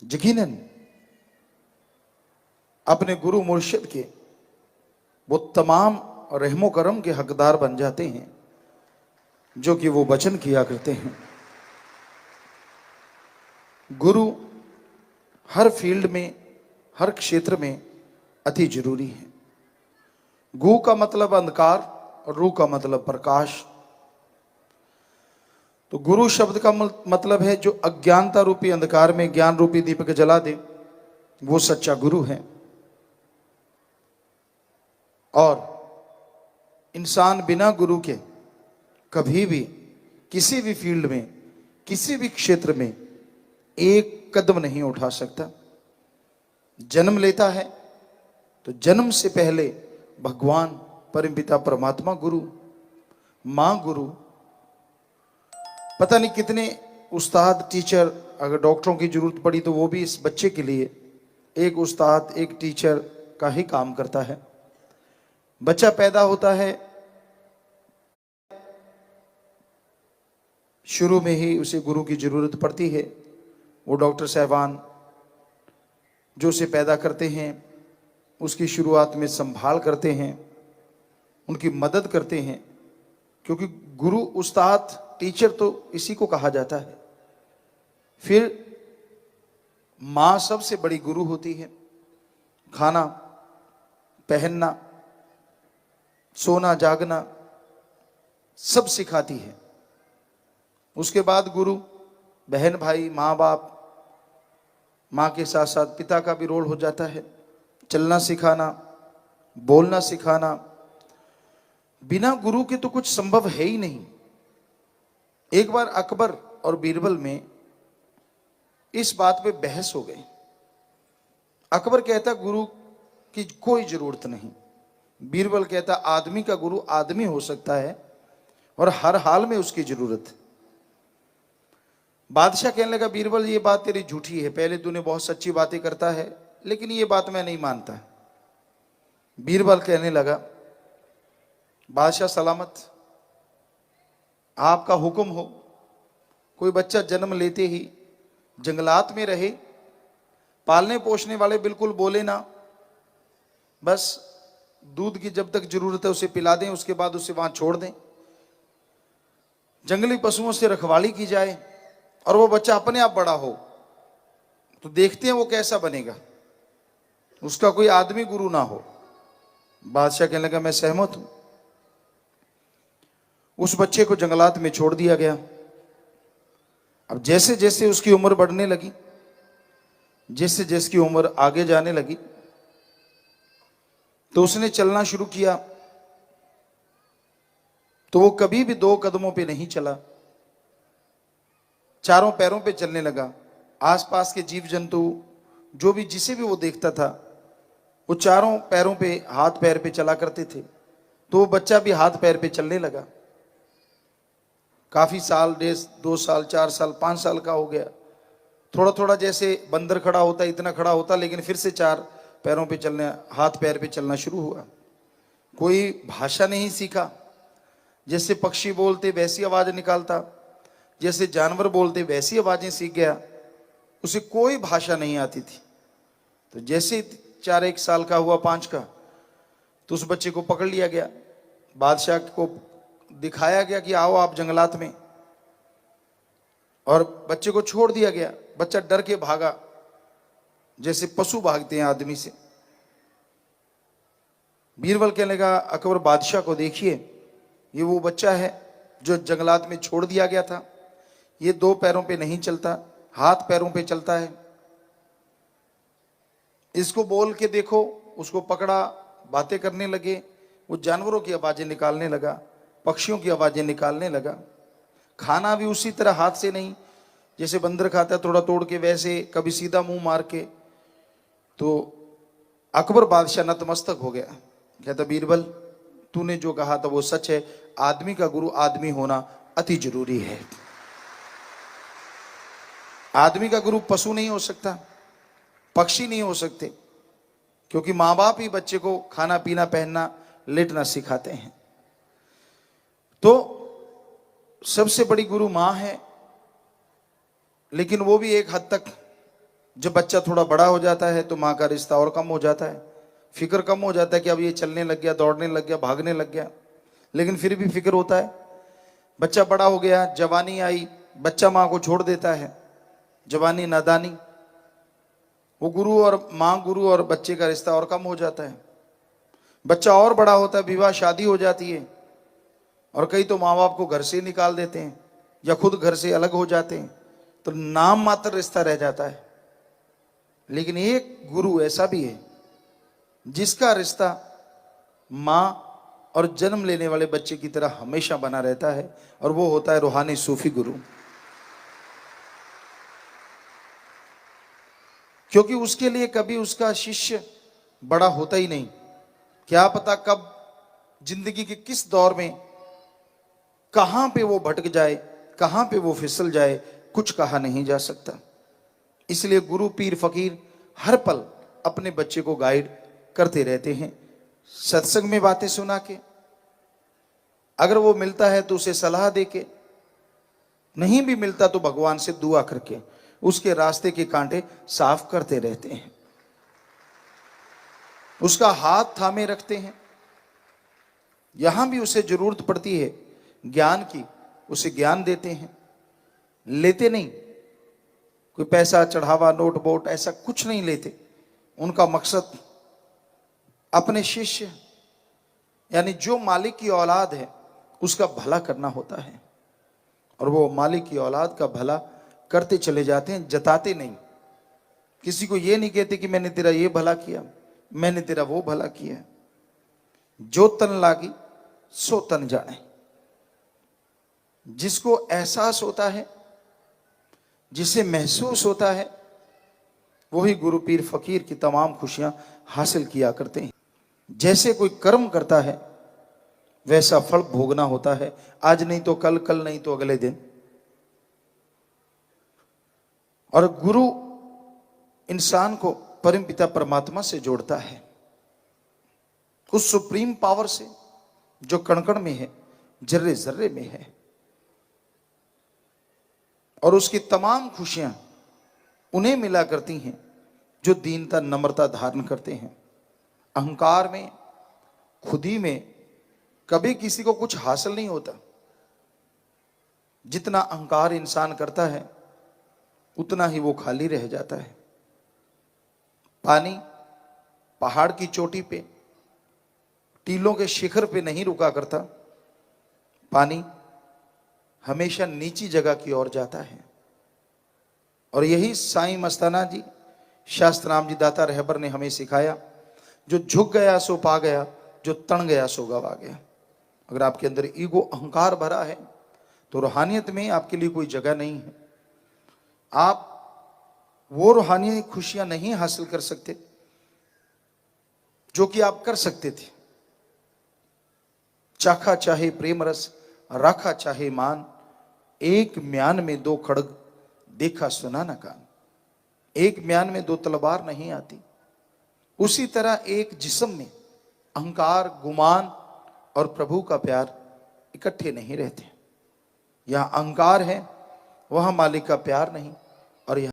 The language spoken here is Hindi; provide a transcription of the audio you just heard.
यकीनन अपने गुरु मुर्शिद के वो तमाम रहमो करम के हकदार बन जाते हैं जो कि वो वचन किया करते हैं। गुरु हर फील्ड में, हर क्षेत्र में अति जरूरी है। गु का मतलब अंधकार और रू का मतलब प्रकाश। तो गुरु शब्द का मतलब है जो अज्ञानता रूपी अंधकार में ज्ञान रूपी दीपक जला दे, वो सच्चा गुरु है। और इंसान बिना गुरु के कभी भी किसी भी फील्ड में, किसी भी क्षेत्र में एक कदम नहीं उठा सकता। जन्म लेता है तो जन्म से पहले भगवान परमपिता परमात्मा गुरु, मां गुरु, पता नहीं कितने उस्ताद, टीचर, अगर डॉक्टरों की जरूरत पड़ी तो वो भी इस बच्चे के लिए एक उस्ताद, एक टीचर का ही काम करता है। बच्चा पैदा होता है, शुरू में ही उसे गुरु की जरूरत पड़ती है। वो डॉक्टर साहबान जो उसे पैदा करते हैं, उसकी शुरुआत में संभाल करते हैं, उनकी मदद करते हैं, क्योंकि गुरु, उस्ताद, टीचर तो इसी को कहा जाता है। फिर मां सबसे बड़ी गुरु होती है। खाना, पहनना, सोना, जागना सब सिखाती है। उसके बाद गुरु बहन, भाई, माँ बाप, माँ के साथ साथ पिता का भी रोल हो जाता है। चलना सिखाना, बोलना सिखाना। बिना गुरु के तो कुछ संभव है ही नहीं। एक बार अकबर और बीरबल में इस बात पे बहस हो गई। अकबर कहता गुरु की कोई जरूरत नहीं। बीरबल कहता आदमी का गुरु आदमी हो सकता है और हर हाल में उसकी जरूरत है। बादशाह कहने लगा बीरबल ये बात तेरी झूठी है, पहले तूने बहुत सच्ची बातें करता है, लेकिन ये बात मैं नहीं मानता। बीरबल कहने लगा बादशाह सलामत, आपका हुक्म हो। कोई बच्चा जन्म लेते ही जंगलात में रहे, पालने पोषने वाले बिल्कुल बोले ना, बस दूध की जब तक जरूरत है उसे पिला दें, उसके बाद उसे वहां छोड़ दें। जंगली पशुओं से रखवाली की जाए और वो बच्चा अपने आप बड़ा हो, तो देखते हैं वो कैसा बनेगा। उसका कोई आदमी गुरु ना हो। बादशाह कहने लगा मैं सहमत हूं। उस बच्चे को जंगलात में छोड़ दिया गया। अब जैसे जैसे उसकी उम्र बढ़ने लगी, जैसे जैसे की उम्र आगे जाने लगी, तो उसने चलना शुरू किया। तो वो कभी भी दो कदमों पे नहीं चला, चारों पैरों पे चलने लगा। आसपास के जीव जंतु जो भी, जिसे भी वो देखता था, वो चारों पैरों पे, हाथ पैर पे चला करते थे। तो वो बच्चा भी हाथ पैर पे चलने लगा। काफी साल, 1.5 2 साल, 4 साल, 5 साल का हो गया। थोड़ा थोड़ा जैसे बंदर खड़ा होता, इतना खड़ा होता, लेकिन फिर से 4 पैरों पे चलने, हाथ पैर पे चलना शुरू हुआ। कोई भाषा नहीं सीखा। जैसे पक्षी बोलते वैसी आवाज निकालता, जैसे जानवर बोलते वैसी आवाजें सीख गया। उसे कोई भाषा नहीं आती थी। तो जैसे 4 साल का हुआ, 5 का, तो उस बच्चे को पकड़ लिया गया। बादशाह को दिखाया गया कि आओ आप जंगलात में, और बच्चे को छोड़ दिया गया। बच्चा डर के भागा, जैसे पशु भागते हैं आदमी से। बीरबल कहने लगा अकबर बादशाह को देखिए, ये वो बच्चा है जो जंगलात में छोड़ दिया गया था। ये 2 पैरों पे नहीं चलता, हाथ पैरों पे चलता है। इसको बोल के देखो। उसको पकड़ा, बातें करने लगे। वो जानवरों की आवाजें निकालने लगा, पक्षियों की आवाजें निकालने लगा। खाना भी उसी तरह हाथ से नहीं, जैसे बंदर खाता है थोड़ा तोड़ के, वैसे कभी सीधा मुंह मार के। तो अकबर बादशाह नतमस्तक हो गया। कहता बीरबल तूने जो कहा था वो सच है। आदमी का गुरु आदमी होना अति जरूरी है। आदमी का गुरु पशु नहीं हो सकता, पक्षी नहीं हो सकते, क्योंकि मां बाप ही बच्चे को खाना पीना, पहनना, लेटना सिखाते हैं। तो सबसे बड़ी गुरु मां है, लेकिन वो भी एक हद तक जब बच्चा थोड़ा बड़ा हो जाता है तो माँ का रिश्ता और कम हो जाता है, फिक्र कम हो जाता है कि अब ये चलने लग गया, दौड़ने लग गया, भागने लग गया, लेकिन फिर भी फिक्र होता है। बच्चा बड़ा हो गया, जवानी आई, बच्चा माँ को छोड़ देता है, जवानी नादानी, वो गुरु और बच्चे का रिश्ता और कम हो जाता है। बच्चा और बड़ा होता है, विवाह शादी हो जाती है, और कई तो माँ बाप को घर से निकाल देते हैं या खुद घर से अलग हो जाते हैं, तो नाम मात्र रिश्ता रह जाता है। लेकिन एक गुरु ऐसा भी है जिसका रिश्ता माँ और जन्म लेने वाले बच्चे की तरह हमेशा बना रहता है, और वो होता है रूहानी सूफी गुरु। क्योंकि उसके लिए कभी उसका शिष्य बड़ा होता ही नहीं। क्या पता कब जिंदगी के किस दौर में कहां पे वो भटक जाए, कहां पे वो फिसल जाए, कुछ कहा नहीं जा सकता। इसलिए गुरु पीर फकीर हर पल अपने बच्चे को गाइड करते रहते हैं, सत्संग में बातें सुना के, अगर वो मिलता है तो उसे सलाह दे के, नहीं भी मिलता तो भगवान से दुआ करके उसके रास्ते के कांटे साफ करते रहते हैं, उसका हाथ थामे रखते हैं। यहां भी उसे जरूरत पड़ती है ज्ञान की, उसे ज्ञान देते हैं, लेते नहीं, कोई पैसा चढ़ावा नोट बोट ऐसा कुछ नहीं लेते। उनका मकसद अपने शिष्य यानी जो मालिक की औलाद है उसका भला करना होता है, और वो मालिक की औलाद का भला करते चले जाते हैं, जताते नहीं। किसी को ये नहीं कहते कि मैंने तेरा ये भला किया, मैंने तेरा वो भला किया। जो तन लागी सो तन जाने। जिसको एहसास होता है, जिसे महसूस होता है, वही गुरु पीर फकीर की तमाम खुशियां हासिल किया करते हैं। जैसे कोई कर्म करता है वैसा फल भोगना होता है, आज नहीं तो कल, कल नहीं तो अगले दिन। और गुरु इंसान को परमपिता परमात्मा से जोड़ता है, उस सुप्रीम पावर से जो कण कण में है, जर्रे जर्रे में है, और उसकी तमाम खुशियां उन्हें मिला करती हैं जो दीनता नम्रता धारण करते हैं। अहंकार में, खुदी में कभी किसी को कुछ हासिल नहीं होता। जितना अहंकार इंसान करता है उतना ही वो खाली रह जाता है। पानी पहाड़ की चोटी पे, टीलों के शिखर पे नहीं रुका करता, पानी हमेशा नीची जगह की ओर जाता है। और यही साईं मस्ताना जी, शास्त्रनाम जी, दाता रहबर ने हमें सिखाया, जो झुक गया सो पा गया, जो तन गया सो गवा गया। अगर आपके अंदर ईगो अहंकार भरा है तो रूहानियत में आपके लिए कोई जगह नहीं है। आप वो रूहानी खुशियां नहीं हासिल कर सकते जो कि आप कर सकते थे। चाखा चाहे प्रेम रस, राखा चाहे मान, एक म्यान में दो खड़ग, देखा सुना न कान। एक म्यान में दो तलवार नहीं आती। उसी तरह एक जिस्म में अहंकार, गुमान और प्रभु का प्यार इकट्ठे नहीं रहते। यहां अहंकार है, वहां मालिक का प्यार नहीं, और यहां